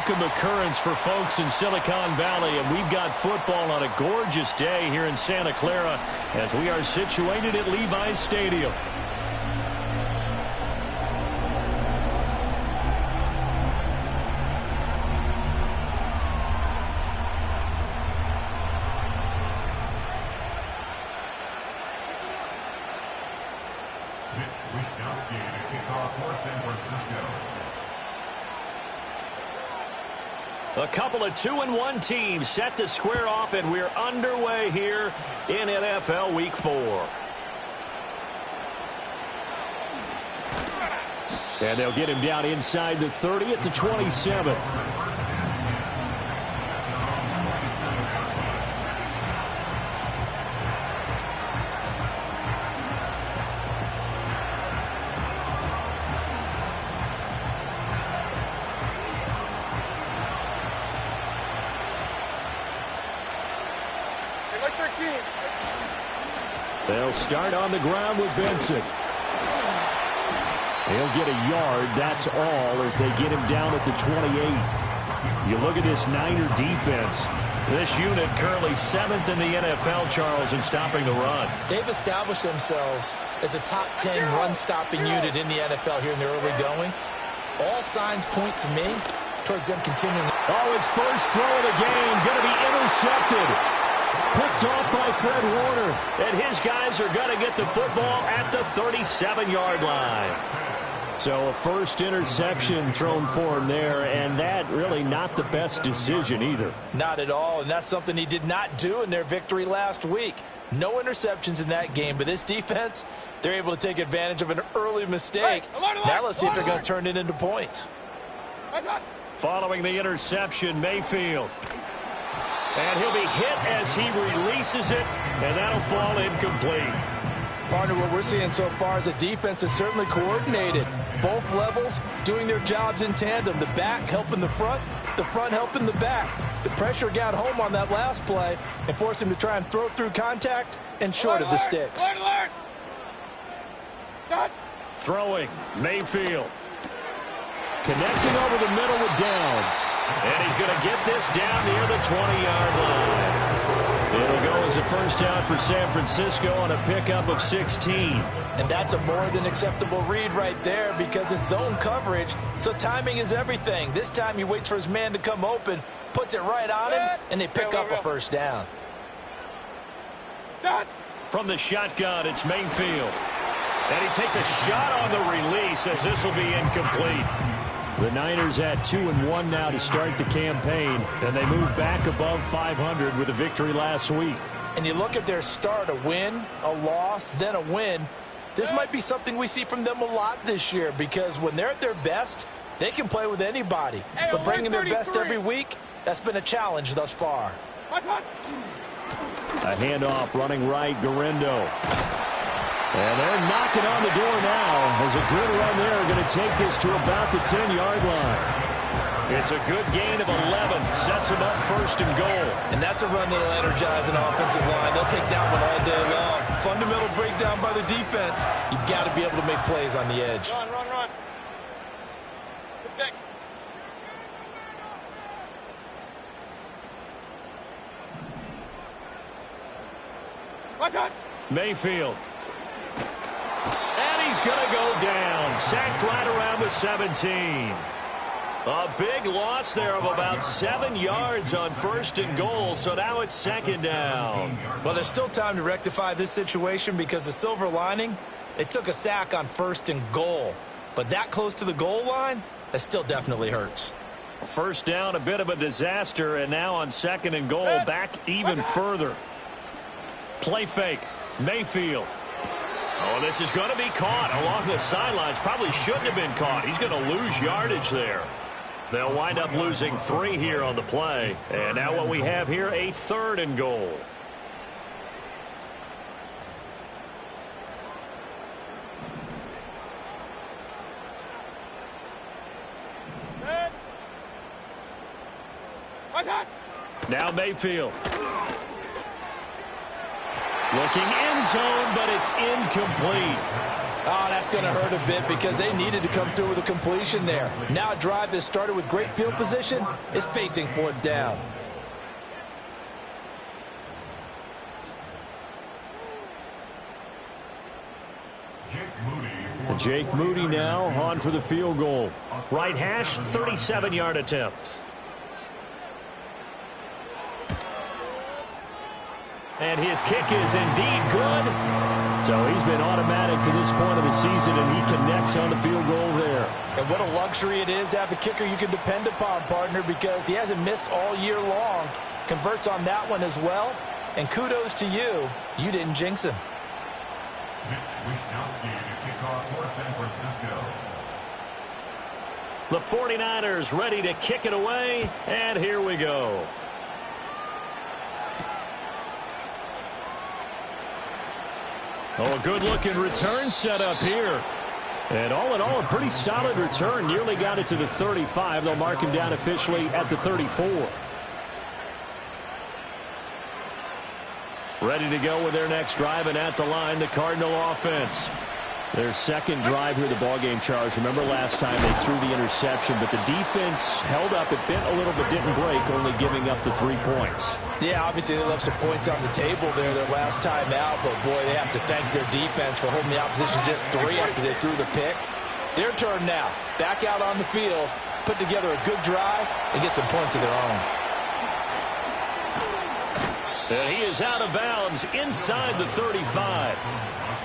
welcome occurrence for folks in Silicon Valley, and we've got football on a gorgeous day here in Santa Clara as we are situated at Levi's Stadium. A couple of 2-1 teams set to square off, and we're underway here in NFL Week 4. And they'll get him down inside the 30 at the 27. They'll start on the ground with Benson. He'll get a yard, that's all, as they get him down at the 28. You look at this Niner defense. This unit currently 7th in the NFL, Charles, in stopping the run. They've established themselves as a top 10 run-stopping unit in the NFL here in the early going. All signs point to me towards them continuing. Oh, his first throw of the game going to be intercepted. Picked off by Fred Warner, and his guys are going to get the football at the 37-yard line. So a first interception thrown for him there, and that really not the best decision either. Not at all, and that's something he did not do in their victory last week. No interceptions in that game, but this defense, they're able to take advantage of an early mistake. Now let's see if they're going to turn it into points. Following the interception, Mayfield. And he'll be hit as he releases it, and that'll fall incomplete. Partner, what we're seeing so far is a defense that's certainly coordinated. Both levels doing their jobs in tandem. The back helping the front helping the back. The pressure got home on that last play and forced him to try and throw through contact and short of the sticks. Throwing, Mayfield. Connecting over the middle with Downs. And he's going to get this down near the 20-yard line. It'll go as a first down for San Francisco on a pickup of 16. And that's a more than acceptable read right there because it's zone coverage, so timing is everything. This time he waits for his man to come open, puts it right on him, and they pick up a first down. From the shotgun, it's Mayfield. And he takes a shot on the release as this will be incomplete. The Niners at 2-1 now to start the campaign, and they move back above 500 with a victory last week. And you look at their start, a win, a loss, then a win. This might be something we see from them a lot this year because when they're at their best, they can play with anybody. But bringing their best every week, that's been a challenge thus far. A handoff running right, Garendo. And they're knocking on the door now as a good run there going to take this to about the 10-yard line. It's a good gain of 11. Sets them up first and goal. And that's a run that'll energize an offensive line. They'll take that one all day long. Fundamental breakdown by the defense. You've got to be able to make plays on the edge. Run. Mayfield. And he's going to go down. Sacked right around the 17. A big loss there of about 7 yards on first and goal, so now it's second down. Well, there's still time to rectify this situation because the silver lining, they took a sack on first and goal. But that close to the goal line, that still definitely hurts. First down, a bit of a disaster, and now on second and goal, back even further. Play fake, Mayfield. Oh, this is going to be caught along the sidelines. Probably shouldn't have been caught. He's going to lose yardage there. They'll wind up losing 3 here on the play. And now what we have here, a third and goal. Now Mayfield. Looking end zone, but it's incomplete. Oh, that's going to hurt a bit because they needed to come through with a completion there. Now a drive that started with great field position is facing fourth down. Jake Moody now on for the field goal. Right hash, 37-yard attempt. And his kick is indeed good. So he's been automatic to this point of the season, and he connects on the field goal there. And what a luxury it is to have a kicker you can depend upon, partner, because he hasn't missed all year long. Converts on that one as well. And kudos to you. You didn't jinx him. The 49ers ready to kick it away, and here we go. Oh, a good-looking return set up here. And all in all, a pretty solid return. Nearly got it to the 35. They'll mark him down officially at the 34. Ready to go with their next drive, and at the line, the Cardinal offense. Their second drive here, the ballgame, Charles. Remember last time they threw the interception, but the defense held up. It bent a little but didn't break, only giving up the 3 points. Yeah, obviously they left some points on the table there their last time out, but boy, they have to thank their defense for holding the opposition just 3 after they threw the pick. Their turn now. Back out on the field, put together a good drive, and get some points of their own. And he is out of bounds inside the 35.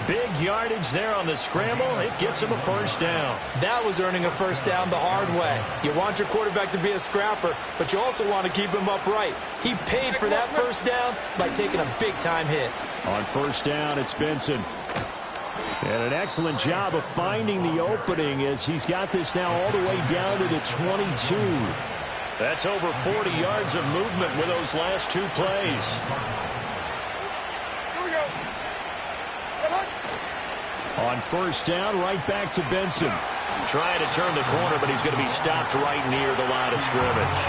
Big yardage there on the scramble. It gets him a first down. That was earning a first down the hard way. You want your quarterback to be a scrapper, but you also want to keep him upright. He paid for that first down by taking a big-time hit. On first down, it's Benson. And an excellent job of finding the opening as he's got this now all the way down to the 22. That's over 40 yards of movement with those last 2 plays. On first down, right back to Benson. Trying to turn the corner, but he's going to be stopped right near the line of scrimmage.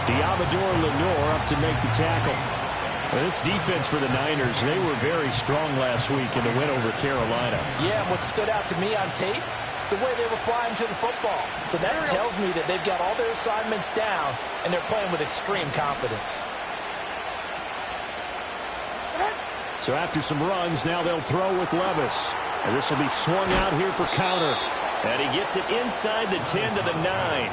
Diamador Lenore up to make the tackle. Well, this defense for the Niners, they were very strong last week in the win over Carolina. Yeah, and what stood out to me on tape, the way they were flying to the football. So that tells me that they've got all their assignments down, and they're playing with extreme confidence. So after some runs, now they'll throw with Levis. And this will be swung out here for counter. And he gets it inside the 10 to the 9.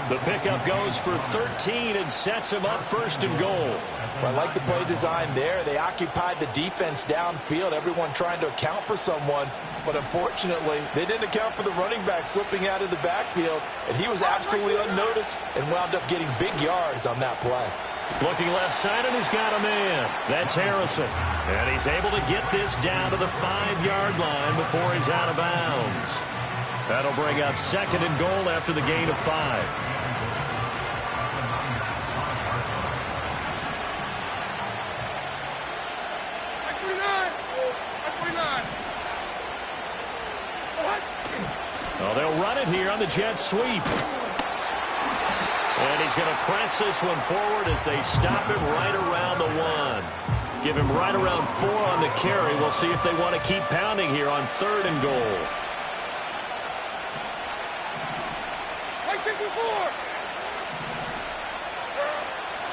The pickup goes for 13 and sets him up first and goal. Well, I like the play design there. They occupied the defense downfield, everyone trying to account for someone. But unfortunately, they didn't account for the running back slipping out of the backfield. And he was absolutely unnoticed and wound up getting big yards on that play. Looking left side, and he's got a man. That's Harrison. And he's able to get this down to the 5-yard line before he's out of bounds. That'll bring up second and goal after the gain of 5. Well, they'll run it here on the jet sweep. And he's going to press this one forward as they stop him right around the 1. Give him right around 4 on the carry. We'll see if they want to keep pounding here on third and goal.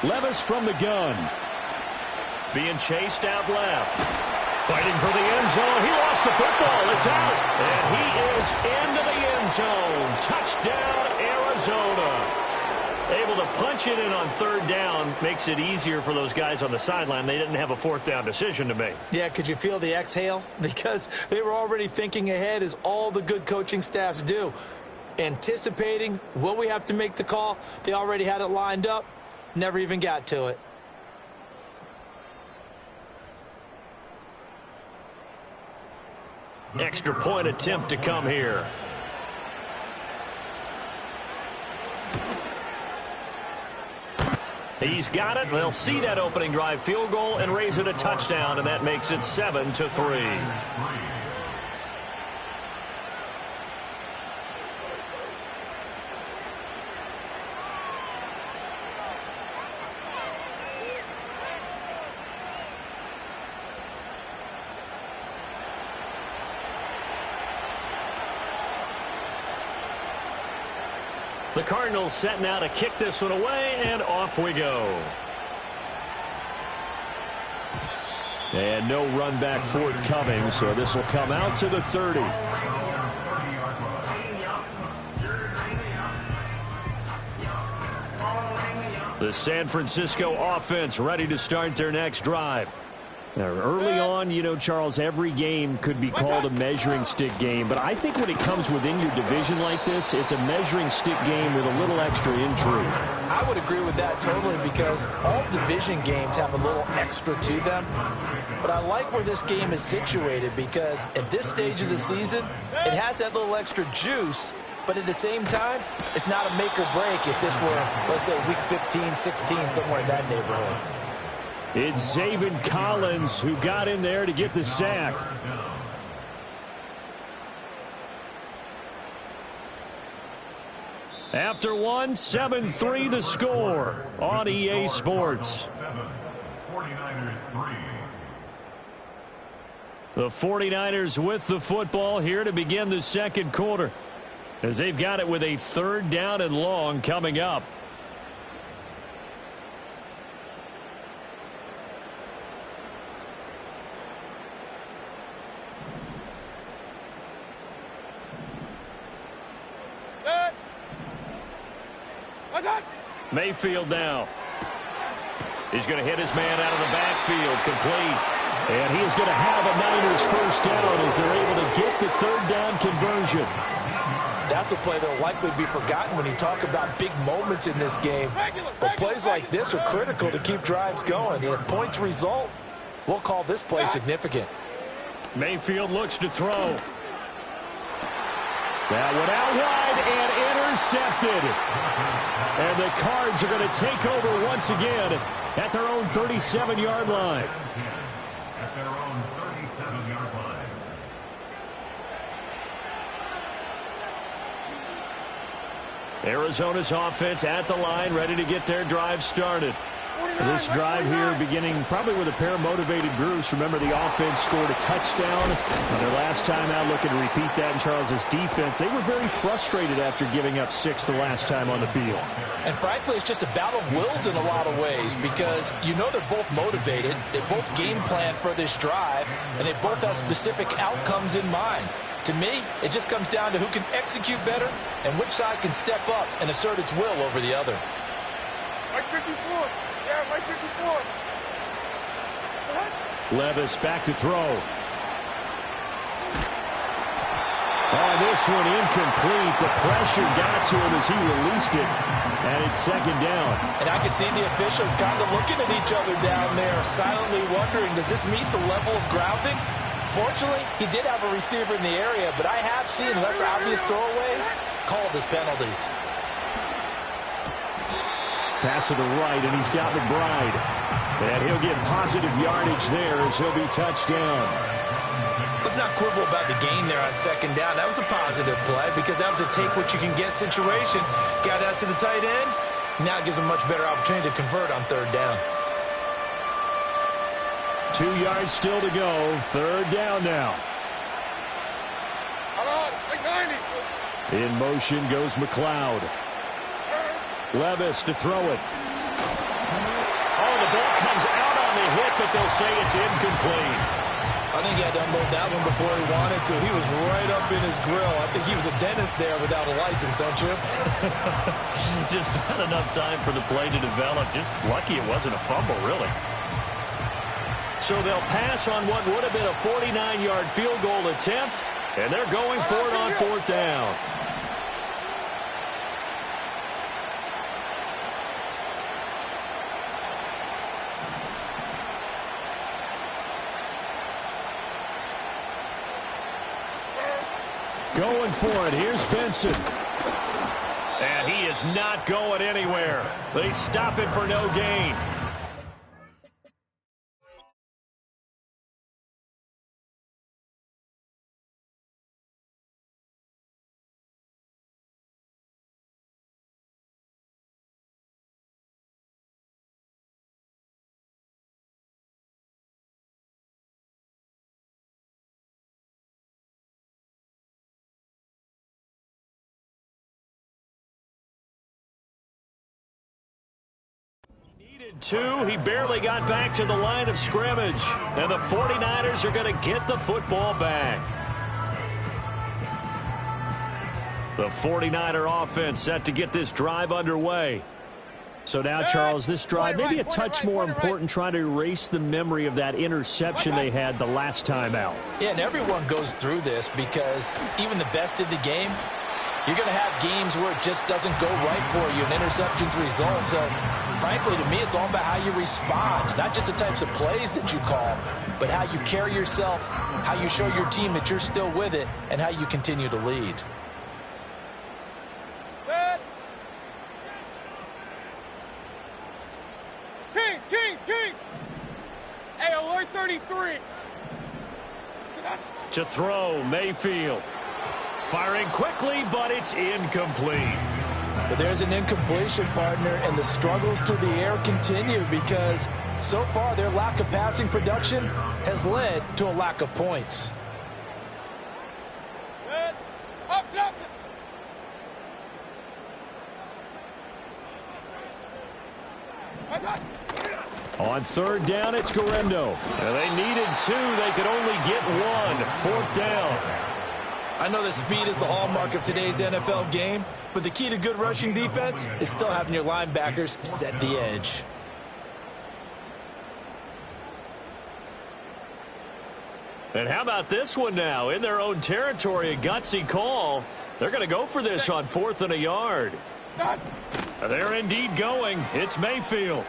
Levis from the gun. Being chased out left. Fighting for the end zone. He lost the football. It's out. And he is into the end zone. Touchdown, Arizona. Able to punch it in on third down makes it easier for those guys on the sideline. They didn't have a fourth down decision to make. Yeah, could you feel the exhale? Because they were already thinking ahead, as all the good coaching staffs do. Anticipating, will we have to make the call? They already had it lined up. Never even got to it. Extra point attempt to come here. He's got it. They'll see that opening drive field goal and raise it a touchdown, and that makes it 7-3. The Cardinals setting out to kick this one away, and off we go. And no run back forthcoming, so this will come out to the 30. The San Francisco offense ready to start their next drive. Now, early on, you know, Charles, every game could be called a measuring stick game, but I think when it comes within your division like this, it's a measuring stick game with a little extra intrigue. I would agree with that totally because all division games have a little extra to them. But I like where this game is situated because at this stage of the season, it has that little extra juice, but at the same time, it's not a make or break if this were, let's say, week 15, 16, somewhere in that neighborhood. It's Zaven Collins who got in there to get the sack. After one, 7-3 the score on EA Sports. The 49ers with the football here to begin the second quarter, as they've got it with a 3rd down and long coming up. Mayfield now. He's going to hit his man out of the backfield, complete. And he is going to have a Niners first down as they're able to get the 3rd down conversion. That's a play that will likely be forgotten when you talk about big moments in this game. But plays like this are critical to keep drives going. And if points result, we'll call this play significant. Mayfield looks to throw. That went out wide and intercepted. And the Cards are going to take over once again at their own 37-yard line. At their own 37-yard line. Arizona's offense at the line, ready to get their drive started. This drive here beginning probably with a pair of motivated groups. Remember, the offense scored a touchdown on their last time out, looking to repeat that in Charles's defense. They were very frustrated after giving up 6 the last time on the field. And frankly, it's just a battle of wills in a lot of ways because you know they're both motivated, they both game plan for this drive, and they both have specific outcomes in mind. To me, it just comes down to who can execute better and which side can step up and assert its will over the other. Mike 54. Yeah, Mike 54. Levis back to throw. Oh, this one incomplete. The pressure got to him as he released it. And it's 2nd down. And I can see the officials kind of looking at each other down there, silently wondering, does this meet the level of grounding? Fortunately, he did have a receiver in the area, but I have seen less obvious throwaways called as penalties. Pass to the right, and he's got McBride. And he'll get positive yardage there as he'll be touched down. Let's not quibble about the gain there on 2nd down. That was a positive play because that was a take-what-you-can-get situation. Got out to the tight end. Now it gives him a much better opportunity to convert on 3rd down. 2 yards still to go. 3rd down now. In motion goes McLeod. Levis to throw it. Oh, the ball comes out on the hit, but they'll say it's incomplete. I think he had to unload that one before he wanted to. He was right up in his grill. I think he was a dentist there without a license, don't you? Just not enough time for the play to develop. Just lucky it wasn't a fumble, really. So they'll pass on what would have been a 49-yard field goal attempt, and they're going for it on 4th down. Going for it. Here's Benson. And he is not going anywhere. They stop it for no gain. Two, he barely got back to the line of scrimmage. And the 49ers are going to get the football back. The 49er offense set to get this drive underway. So now, Charles, this drive maybe a touch more important, trying to erase the memory of that interception they had the last time out. Yeah, and everyone goes through this because even the best in the game, you're going to have games where it just doesn't go right for you, and interceptions result. So, frankly, to me, it's all about how you respond, not just the types of plays that you call, but how you carry yourself, how you show your team that you're still with it, and how you continue to lead. Kings! Hey, alert 33. To throw, Mayfield. Firing quickly, but it's incomplete. But there's an incompletion, partner, and the struggles through the air continue because so far their lack of passing production has led to a lack of points. On third down, it's Guerrero. They needed two. They could only get one. Fourth down. I know that speed is the hallmark of today's NFL game, but the key to good rushing defense is still having your linebackers set the edge. And how about this one now? In their own territory, a gutsy call. They're going to go for this on 4th and a yard. They're indeed going. It's Mayfield.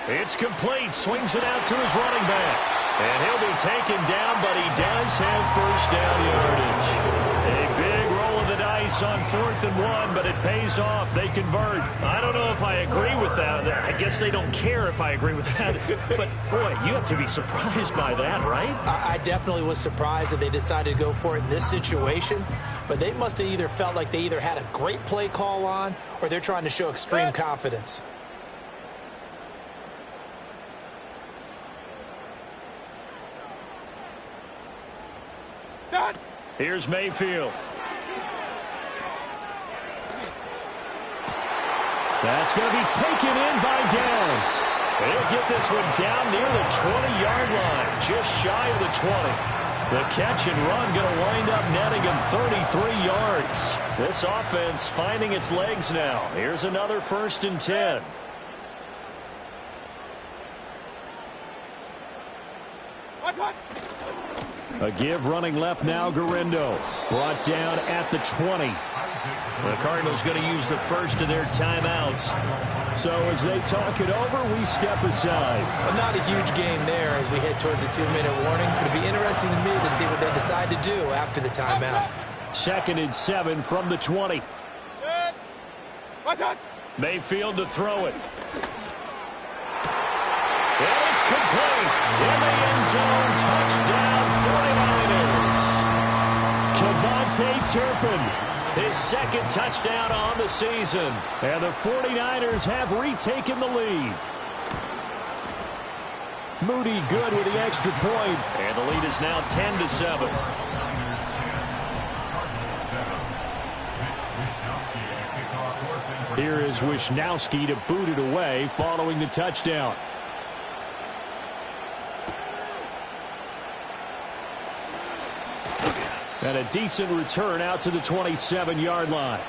It's complete. Swings it out to his running back. And he'll be taken down, but he does have first down yardage. A big roll of the dice on 4th and 1, but it pays off. They convert. I don't know if I agree with that. I guess they don't care if I agree with that. But, boy, you have to be surprised by that, right? I definitely was surprised that they decided to go for it in this situation, but they must have either felt like they either had a great play call on or they're trying to show extreme confidence. Here's Mayfield. That's going to be taken in by Downs. They'll get this one down near the 20-yard line, just shy of the 20. The catch and run going to wind up netting him 33 yards. This offense finding its legs now. Here's another 1st and 10. A give running left now, Guerrero. Brought down at the 20. The Cardinals going to use the first of their timeouts. So as they talk it over, we step aside. Well, not a huge game there as we head towards the 2-minute warning. It'll be interesting to me to see what they decide to do after the timeout. 2nd and 7 from the 20. Mayfield to throw it. And it's complete. In the end zone, touchdown 49ers. Kevontae Turpin, his 2nd touchdown on the season. And the 49ers have retaken the lead. Moody good with the extra point. And the lead is now 10-7. Here is Wisnowski to boot it away following the touchdown. And a decent return out to the 27-yard line.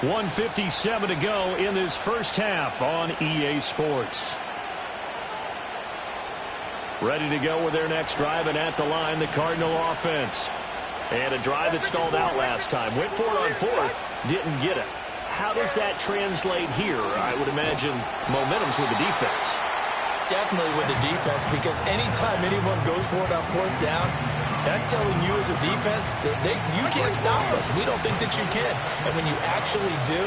1:57 to go in this first half on EA Sports. Ready to go with their next drive, and at the line, the Cardinal offense. And a drive that stalled out last time. Went for it on 4th, didn't get it. How does that translate here? I would imagine momentum's with the defense. Definitely with the defense, because anytime anyone goes for it on 4th down, that's telling you as a defense that you can't stop us. We don't think that you can. And when you actually do,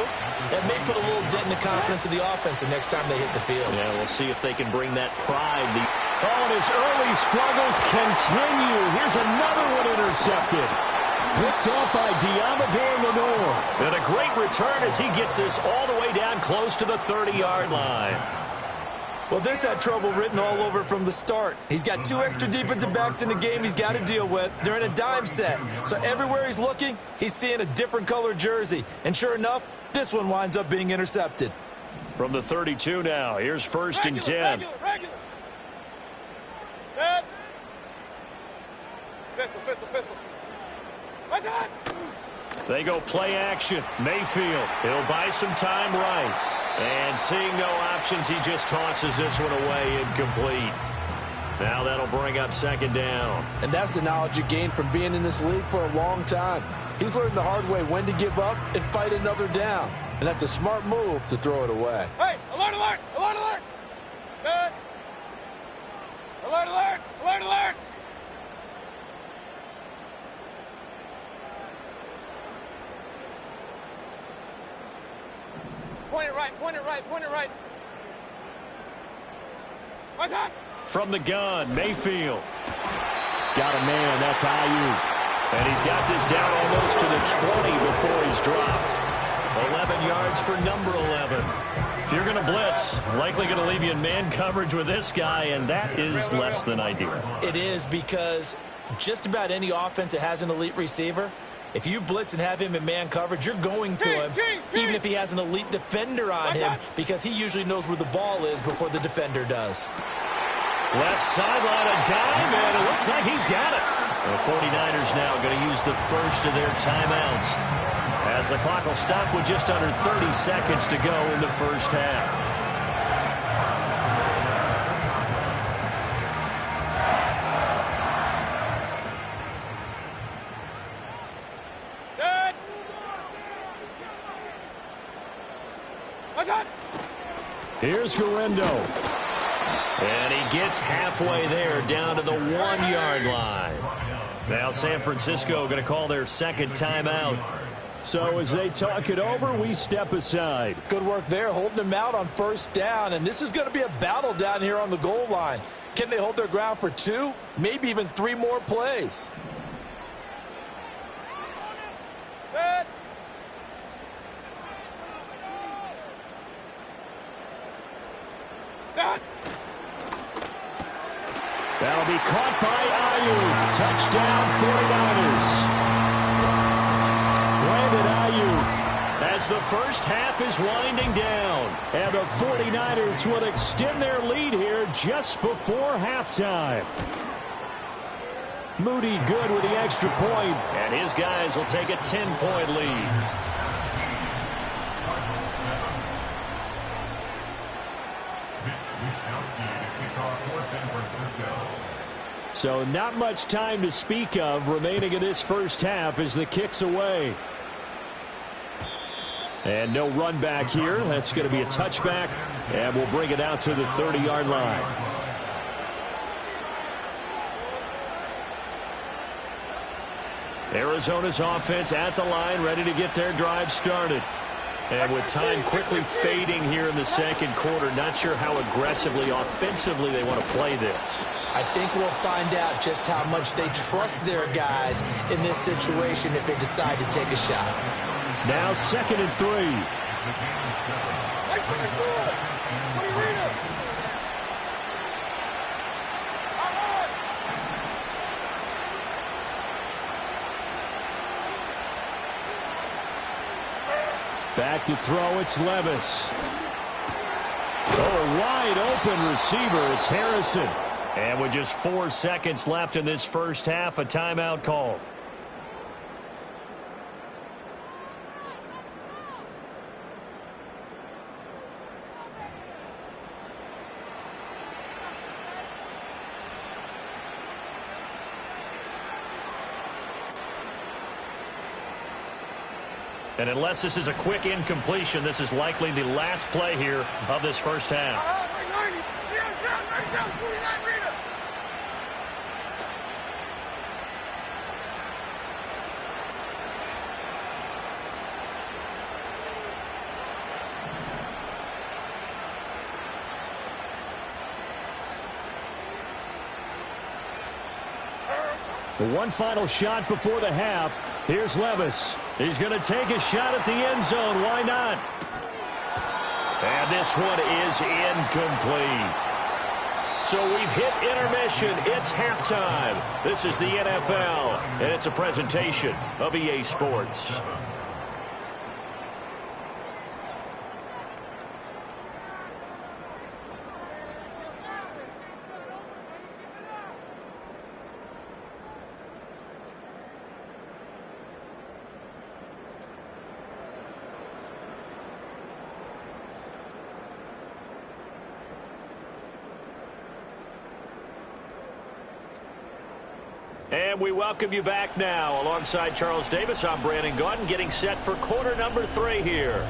that may put a little dent in the confidence of the offense the next time they hit the field. Yeah, we'll see if they can bring that pride. And his early struggles continue. Here's another one intercepted. Picked up by Diamador Lenore. And a great return as he gets this all the way down close to the 30-yard line. Well, this had trouble written all over from the start. He's got 2 extra defensive backs in the game he's got to deal with. They're in a dime set. So everywhere he's looking, he's seeing a different color jersey. And sure enough, this one winds up being intercepted. From the 32 now, here's 1st and 10. Regular. Set. Pistol. What's that? They go play action. Mayfield, he'll buy some time right. And seeing no options, he just tosses this one away, incomplete. Now that'll bring up 2nd down. And that's the knowledge you gain from being in this league for a long time. He's learned the hard way when to give up and fight another down. And that's a smart move to throw it away. Hey, alert! Set. Alert! Point it right. What's that? From the gun, Mayfield. Got a man, that's Ayuk. And he's got this down almost to the 20 before he's dropped. 11 yards for number 11. If you're going to blitz, likely going to leave you in man coverage with this guy, and that is less than ideal. It is, because just about any offense that has an elite receiver, if you blitz and have him in man coverage, you're going to him, even if he has an elite defender on him, because he usually knows where the ball is before the defender does. Left sideline, a dime, and it looks like he's got it. The 49ers now going to use the first of their timeouts, as the clock will stop with just under 30 seconds to go in the first half. Here's Garendo. And he gets halfway there, down to the 1-yard line. Now San Francisco going to call their 2nd timeout. So as they talk it over, we step aside. Good work there, holding them out on 1st down. And this is going to be a battle down here on the goal line. Can they hold their ground for 2, maybe even 3 more plays? Set. That'll be caught by Ayuk. Touchdown, 49ers. Brandon Ayuk. As the first half is winding down. And the 49ers will extend their lead here just before halftime. Moody good with the extra point. And his guys will take a 10-point lead. So not much time to speak of remaining in this first half as the kick's away. And no run back here. That's going to be a touchback. And we'll bring it out to the 30-yard line. Arizona's offense at the line, ready to get their drive started. And with time quickly fading here in the 2nd quarter, not sure how aggressively, offensively they want to play this. I think we'll find out just how much they trust their guys in this situation if they decide to take a shot. Now 2nd and 3. Back to throw, it's Levis. Oh, wide open receiver, it's Harrison. And with just 4 seconds left in this first half, a timeout call. And unless this is a quick incompletion, this is likely the last play here of this first half. One final shot before the half. Here's Levis. He's going to take a shot at the end zone. Why not? And this one is incomplete. So we've hit intermission. It's halftime. This is the NFL, and it's a presentation of EA Sports. And we welcome you back now. Alongside Charles Davis, I'm Brandon Gaudin, getting set for quarter number 3 here.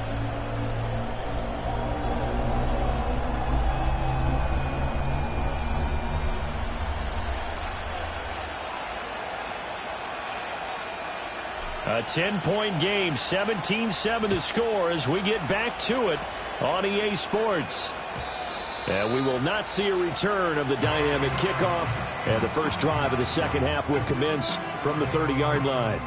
A 10-point game, 17-7 to score as we get back to it on EA Sports. And we will not see a return of the dynamic kickoff. And the first drive of the second half will commence from the 30-yard line.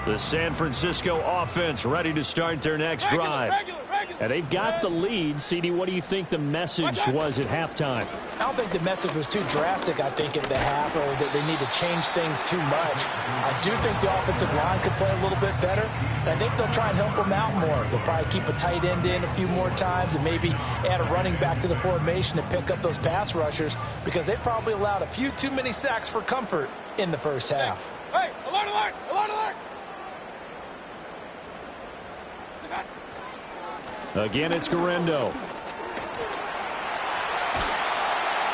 The San Francisco offense ready to start their next drive. And they've got the lead. CD, what do you think the message was at halftime? I don't think the message was too drastic, I think, at the half, or that they need to change things too much. I do think the offensive line could play a little bit better. And I think they'll try and help them out more. They'll probably keep a tight end in a few more times and maybe add a running back to the formation to pick up those pass rushers, because they probably allowed a few too many sacks for comfort in the first half. Hey, alert, alert, alert, alert! Again, it's Garendo.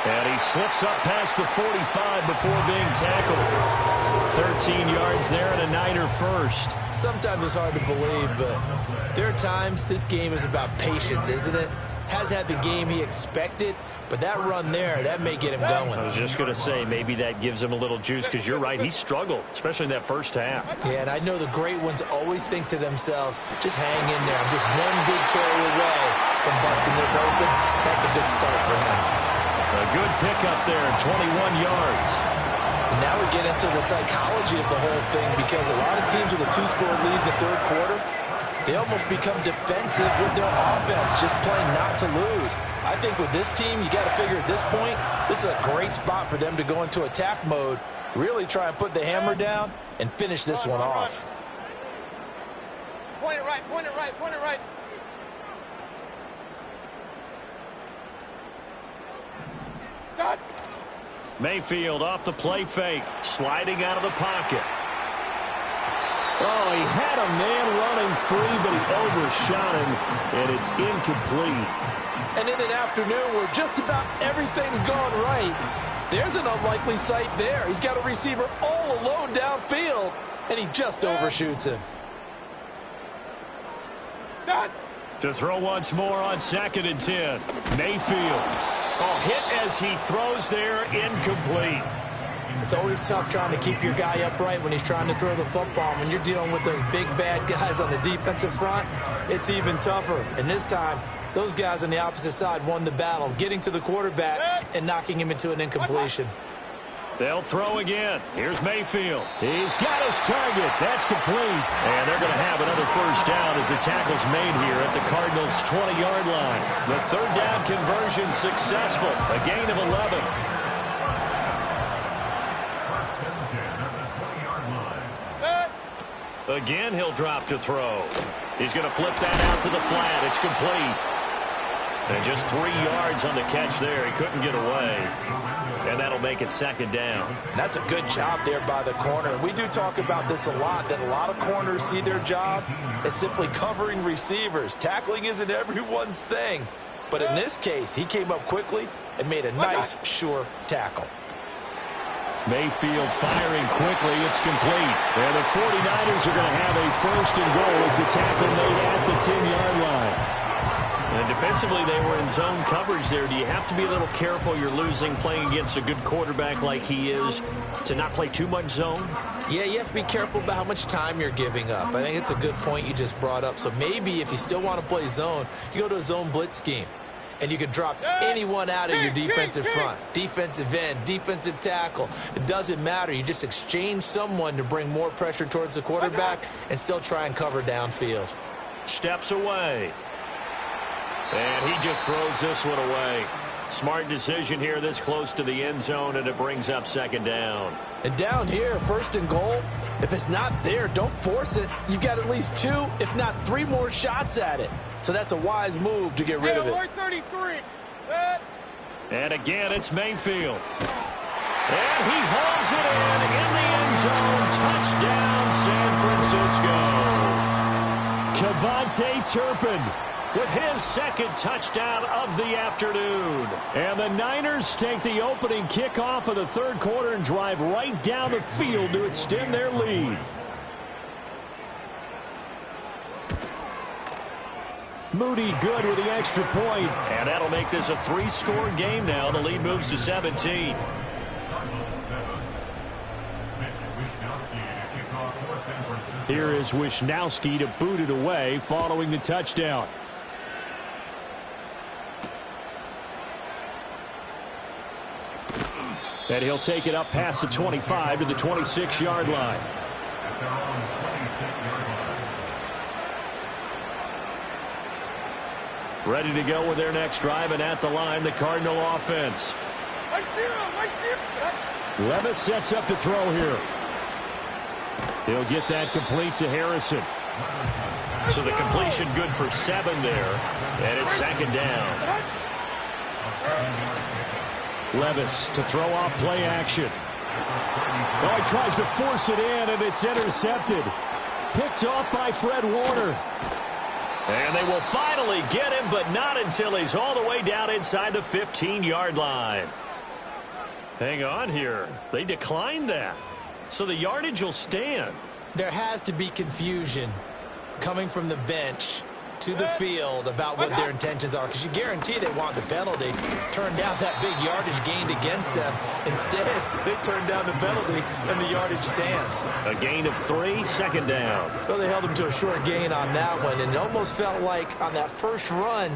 And he slips up past the 45 before being tackled. 13 yards there and a Niner first. Sometimes it's hard to believe, but there are times this game is about patience, isn't it? Has had the game he expected, but that run there, that may get him going. I was just going to say, maybe that gives him a little juice, because you're right, he struggled, especially in that first half. Yeah, and I know the great ones always think to themselves, just hang in there. I'm just one big carry away from busting this open. That's a good start for him. A good pickup there, 21 yards. And now we get into the psychology of the whole thing, because a lot of teams with a 2-score lead in the third quarter, they almost become defensive with their offense, just playing not to lose. I think with this team, you got to figure at this point, this is a great spot for them to go into attack mode, really try and put the hammer down and finish this one off. Point it right, point it right, point it right. Done. Mayfield off the play fake, sliding out of the pocket. Oh, he had a man running free, but he overshot him, and it's incomplete. And in an afternoon where just about everything's gone right, there's an unlikely sight there. He's got a receiver all alone downfield, and he just overshoots him. Done. To throw once more on 2nd and 10. Mayfield. Oh, hit as he throws there, incomplete. It's always tough trying to keep your guy upright when he's trying to throw the football. When you're dealing with those big, bad guys on the defensive front, it's even tougher. And this time, those guys on the opposite side won the battle, getting to the quarterback and knocking him into an incompletion. They'll throw again. Here's Mayfield. He's got his target. That's complete. And they're going to have another first down as the tackle's made here at the Cardinals' 20-yard line. The third down conversion successful. A gain of 11. Again, he'll drop to throw. He's going to flip that out to the flat. It's complete. And just 3 yards on the catch there. He couldn't get away. And that'll make it 2nd down. And that's a good job there by the corner. We do talk about this a lot, that a lot of corners see their job as simply covering receivers. Tackling isn't everyone's thing. But in this case, he came up quickly and made a nice, sure tackle. Mayfield firing quickly. It's complete. And the 49ers are going to have a 1st and goal as the tackle made at the 10-yard line. And defensively, they were in zone coverage there. Do you have to be a little careful? You're losing playing against a good quarterback like he is to not play too much zone? Yeah, you have to be careful about how much time you're giving up. I think it's a good point you just brought up. So maybe if you still want to play zone, you go to a zone blitz scheme. And you can drop anyone out of your defensive front. Defensive end, defensive tackle. It doesn't matter. You just exchange someone to bring more pressure towards the quarterback and still try and cover downfield. Steps away. And he just throws this one away. Smart decision here this close to the end zone, and it brings up 2nd down. And down here, 1st and goal, if it's not there, don't force it. You've got at least 2, if not 3 more shots at it. So that's a wise move to get rid of it. 33. And again, it's Mayfield. And he hauls it in the end zone. Touchdown, San Francisco. KaVontae Turpin with his second touchdown of the afternoon. And the Niners take the opening kickoff of the third quarter and drive right down the field to extend their lead. Moody good with the extra point. And that'll make this a 3-score game now. The lead moves to 17. Here is Wishnowsky to boot it away following the touchdown. And he'll take it up past the 25 to the 26-yard line. Ready to go with their next drive, and at the line, the Cardinal offense. Levis sets up to throw here. He'll get that complete to Harrison. So the completion good for 7 there, and it's second down. Levis to throw off play action. Oh, he tries to force it in, and it's intercepted. Picked off by Fred Warner. And they will finally get him, but not until he's all the way down inside the 15-yard line. Hang on here. They declined that. So the yardage will stand. There has to be confusion coming from the bench to the field about what their intentions are, because you guarantee they want the penalty. Turned down that big yardage gained against them. Instead, they turned down the penalty, and the yardage stands. A gain of 3, second down. Well, they held him to a short gain on that one, and it almost felt like on that first run,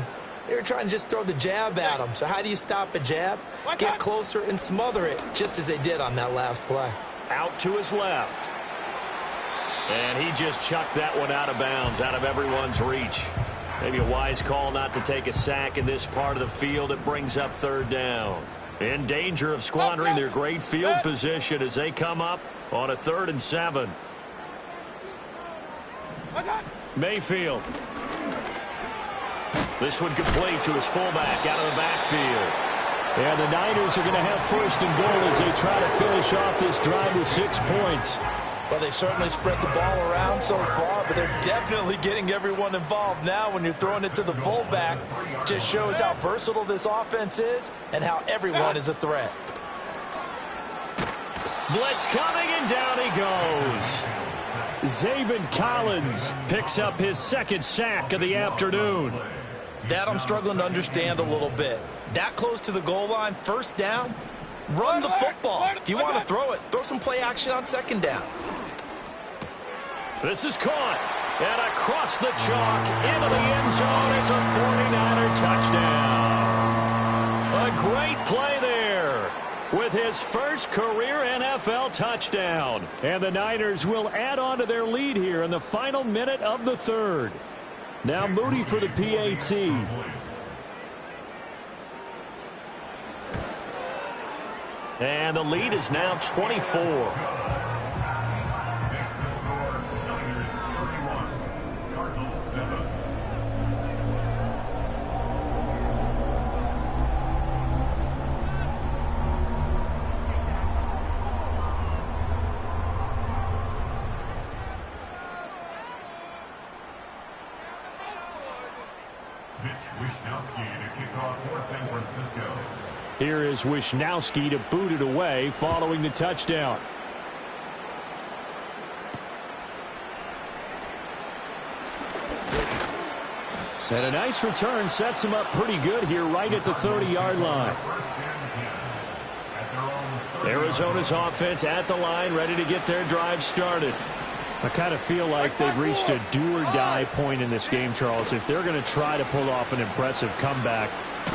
they were trying to just throw the jab at him. So how do you stop a jab? Get closer and smother it, just as they did on that last play. Out to his left. And he just chucked that one out of bounds, out of everyone's reach. Maybe a wise call not to take a sack in this part of the field. It brings up third down. In danger of squandering their great field position as they come up on a 3rd and 7. Mayfield. This one complete to his fullback out of the backfield. And the Niners are going to have 1st and goal as they try to finish off this drive with 6 points. Well, they certainly spread the ball around so far, but they're definitely getting everyone involved now when you're throwing it to the fullback. Just shows how versatile this offense is and how everyone is a threat. Blitz coming, and down he goes. Zaven Collins picks up his 2nd sack of the afternoon. That I'm struggling to understand a little bit. That close to the goal line, 1st down, run the football. If you want to throw it, throw some play action on 2nd down. This is caught, and across the chalk into the end zone. It's a 49er touchdown. A great play there with his first career NFL touchdown. And the Niners will add on to their lead here in the final minute of the 3rd. Now Moody for the PAT. And the lead is now 24. Here is Wishnowsky to boot it away following the touchdown. And a nice return sets him up pretty good here right at the 30-yard line. Arizona's offense at the line, ready to get their drive started. I kind of feel like they've reached a do-or-die point in this game, Charles. If they're going to try to pull off an impressive comeback,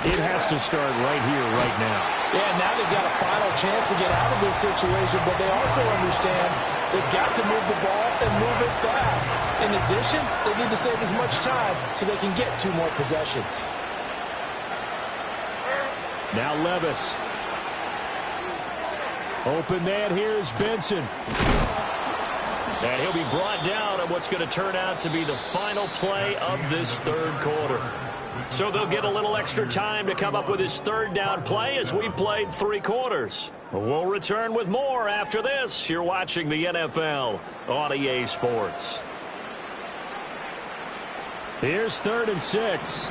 it has to start right here, right now. Yeah, now they've got a final chance to get out of this situation, but they also understand they've got to move the ball and move it fast. In addition, they need to save as much time so they can get 2 more possessions. Now Levis. Open man here is Benson. And he'll be brought down on what's going to turn out to be the final play of this 3rd quarter. So they'll get a little extra time to come up with his third down play as we played 3 quarters. We'll return with more after this. You're watching the NFL on EA Sports. Here's 3rd and 6.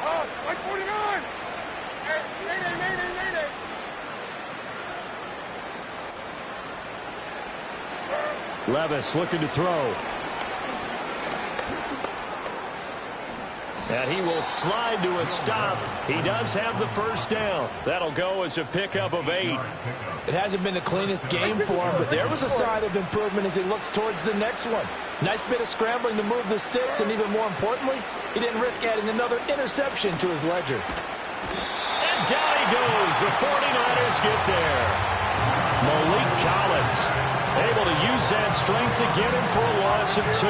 Oh, like 49. Hey, Mayday. Levis looking to throw. And he will slide to a stop. He does have the first down. That'll go as a pickup of 8. It hasn't been the cleanest game for him, but there was a sign of improvement as he looks towards the next one. Nice bit of scrambling to move the sticks, and even more importantly, he didn't risk adding another interception to his ledger. And down he goes. The 49ers get there. Malik Collins able to use that strength to get him for a loss of 2.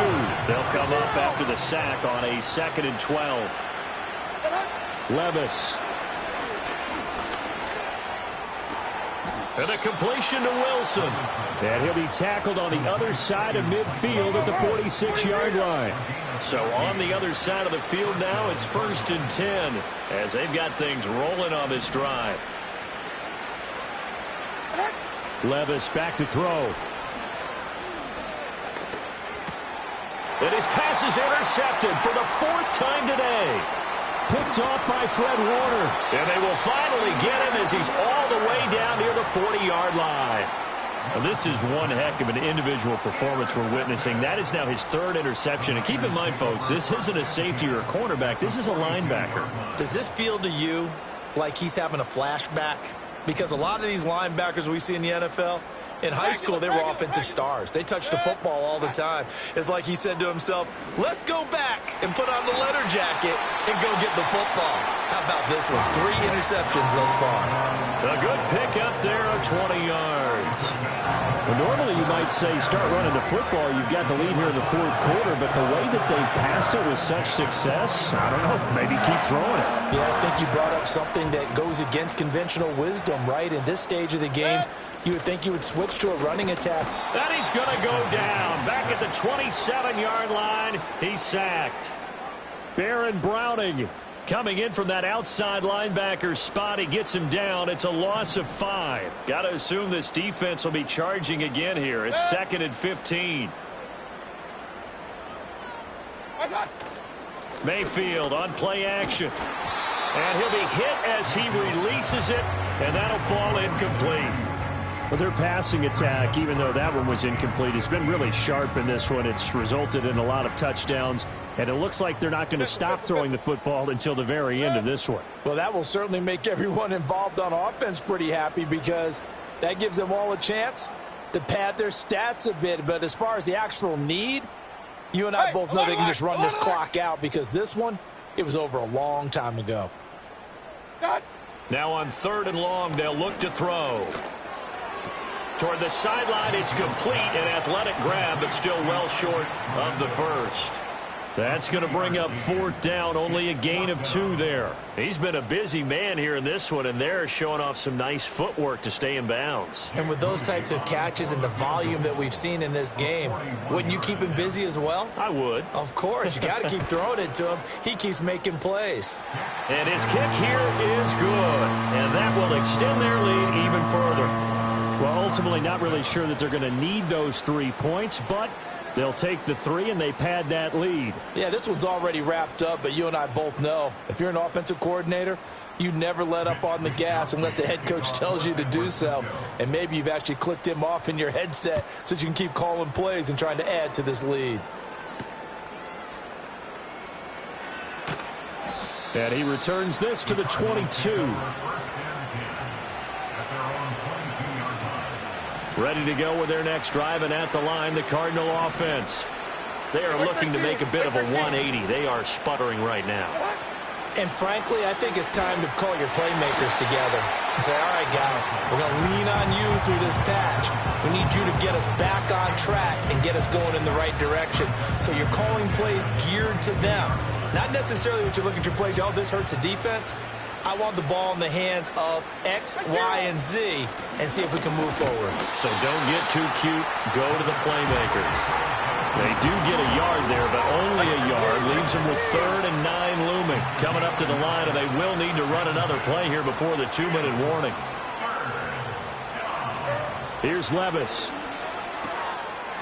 They'll come up after the sack on a 2nd and 12. Levis. And a completion to Wilson. And he'll be tackled on the other side of midfield at the 46-yard line. So on the other side of the field now, it's 1st and 10 as they've got things rolling on this drive. Levis back to throw. And his pass is intercepted for the 4th time today. Picked off by Fred Warner. And they will finally get him as he's all the way down near the 40-yard line. Well, this is one heck of an individual performance we're witnessing. That is now his 3rd interception. And keep in mind, folks, this isn't a safety or a cornerback. This is a linebacker. Does this feel to you like he's having a flashback? Because a lot of these linebackers we see in the NFL, in high school, they were offensive stars. They touched the football all the time. It's like he said to himself, let's go back and put on the letter jacket and go get the football. How about this one? 3 interceptions thus far. A good pick up there of 20 yards. Well, normally you might say start running the football. You've got the lead here in the 4th quarter, but the way that they passed it with such success, I don't know, maybe keep throwing it. Yeah, I think you brought up something that goes against conventional wisdom, right? In this stage of the game, you would think you would switch to a running attack. And he's going to go down. Back at the 27-yard line, he's sacked. Baron Browning coming in from that outside linebacker spot. He gets him down. It's a loss of 5. Got to assume this defense will be charging again here. It's 2nd and 15. Mayfield on play action. And he'll be hit as he releases it, and that'll fall incomplete. But their passing attack, even though that one was incomplete, has been really sharp in this one. It's resulted in a lot of touchdowns, and it looks like they're not going to stop throwing the football until the very end of this one. Well, that will certainly make everyone involved on offense pretty happy because that gives them all a chance to pad their stats a bit. But as far as the actual need, you and I both know they can just run this clock out because this one, it was over a long time ago. Now on 3rd and long, they'll look to throw. Toward the sideline, it's complete. An athletic grab, but still well short of the 1st. That's going to bring up 4th down. Only a gain of 2 there. He's been a busy man here in this one, and they're showing off some nice footwork to stay in bounds. And with those types of catches and the volume that we've seen in this game, wouldn't you keep him busy as well? I would. Of course. You got to keep throwing it to him. He keeps making plays. And his kick here is good. And that will extend their lead even further. Well, ultimately not really sure that they're going to need those 3 points, but they'll take the 3 and they pad that lead. Yeah, this one's already wrapped up, but you and I both know if you're an offensive coordinator, you never let up on the gas unless the head coach tells you to do so. And maybe you've actually clicked him off in your headset so you can keep calling plays and trying to add to this lead. And he returns this to the 22. Ready to go with their next drive, and at the line, the Cardinal offense. They are looking to make a bit of a 180. They are sputtering right now. And frankly, I think it's time to call your playmakers together and say, all right, guys, we're going to lean on you through this patch. We need you to get us back on track and get us going in the right direction. So you're calling plays geared to them. Not necessarily what you look at your plays, oh, this hurts the defense. I want the ball in the hands of X, Y, and Z and see if we can move forward. So don't get too cute. Go to the playmakers. They do get a yard there, but only a yard. Leaves them with 3rd and 9 looming. Coming up to the line, and they will need to run another play here before the 2-minute warning. Here's Levis.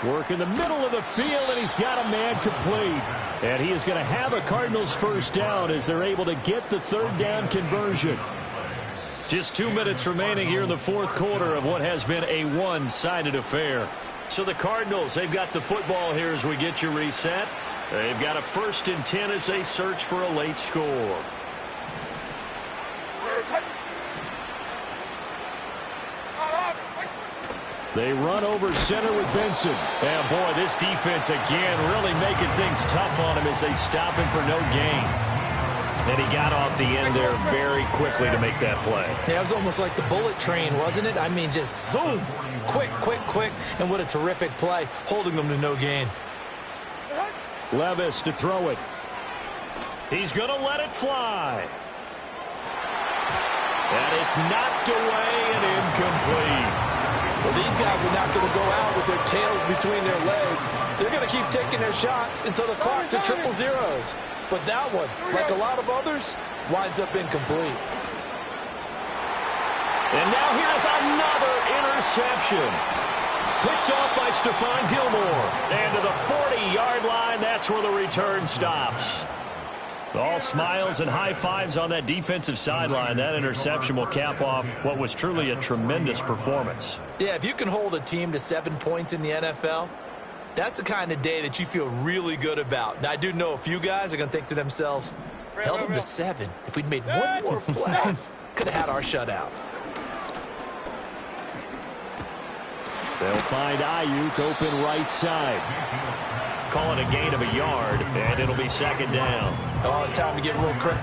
Work in the middle of the field, and he's got a man complete. And he is going to have a Cardinals first down as they're able to get the 3rd down conversion. Just 2 minutes remaining here in the 4th quarter of what has been a one-sided affair. So the Cardinals, they've got the football here as we get you reset. They've got a 1st and 10 as they search for a late score. They run over center with Benson. And, boy, this defense, again, really making things tough on him as they stop him for no gain. And he got off the end there very quickly to make that play. Yeah, it was almost like the bullet train, wasn't it? I mean, just zoom. Quick, quick, quick. And what a terrific play, holding them to no gain. Levis to throw it. He's going to let it fly. And it's knocked away and incomplete. Well, these guys are not going to go out with their tails between their legs. They're going to keep taking their shots until the clock's at 000. But that one, like a lot of others, winds up incomplete. And now here's another interception. Picked off by Stephon Gilmore. And to the 40-yard line, that's where the return stops. All smiles and high fives on that defensive sideline. That interception will cap off what was truly a tremendous performance. Yeah, if you can hold a team to 7 points in the NFL, that's the kind of day that you feel really good about. Now, I do know a few guys are going to think to themselves, held them to 7. If we'd made one more play, could have had our shutout. They'll find Ayuk open right side. Calling a gain of a yard, and it'll be 2nd down. Oh, it's time to give a little credit.